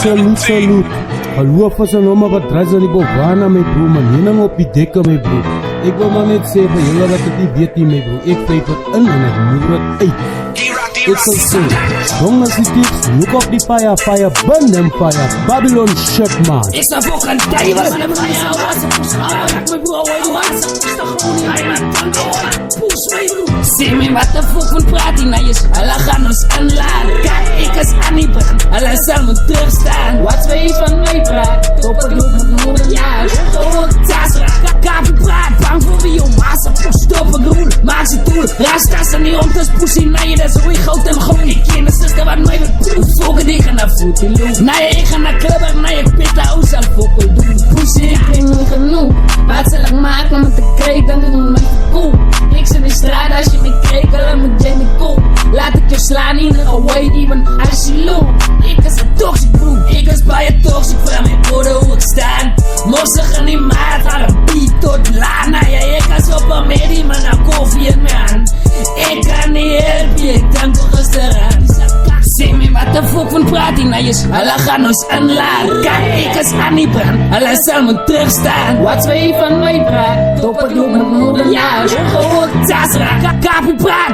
Salute. Hallo van zijn oma wat draait aan die Bovana, mijn bro, man. Hier nou op die dekken, mijn bro. Ik wil maar net zeggen van jullie dat het niet weet niet, mijn bro. Ik vijf het in en ik moet het uit. Ik zal zeggen, jongens die tips, look op die fire, burn them fire. Babylon shut, man. Ik sta voor een tijd, maar dan heb ik jou wat ze poes. Mijn bro, hoe maakt ze? Is toch gewoon niet hij met tanken, poes, mijn bro. Zie me wat de fuck van praat hij naar je. Alla gaan ons aanladen. Kijk, ik is aan die brand. Alla zal me terugstaan. Wat weet je van mij praat? Top het loop met moeder, ja. Gewoon tasra. Kapi praat, bang voor wie om massa. Stoppen groen, maak ze toel. Rastas en die omtes poesie naar je. Dat is hoe je goud en groen. Ik ken de zuster wat mij bedoelt. Volgen die gaan naar voeten loop. Nee, ik ga naar clubber, naar je pitta. Hoe zal fokkel doen? Poesie, ik ben niet genoeg. Wat zal ik maken met de kreeg? Dan doen we me cool. Ik zit in de straat als je me kreeg. Alleen met Jamie Cool. Laat ik je slaan in een away, even als je loopt. Ik is een toxic bro. Ik is bij je toxic. Vraag me voor hoe ik sta. Moest ze niet maat. Haar een beat tot lana. Ja, ik is op een medie, maar nou koffie in mijn hand. Ik kan niet helpen, ik denk toch eens eraan. Zie me wat de fuck van praat hij naar je. Alla gaan ons aanladen. Kijk, ik is aan die brand. Alla zal me terugstaan. Wat weet je van mij praat? Top het loop met moeder, ja. Gewoon tasra. Kapi praat.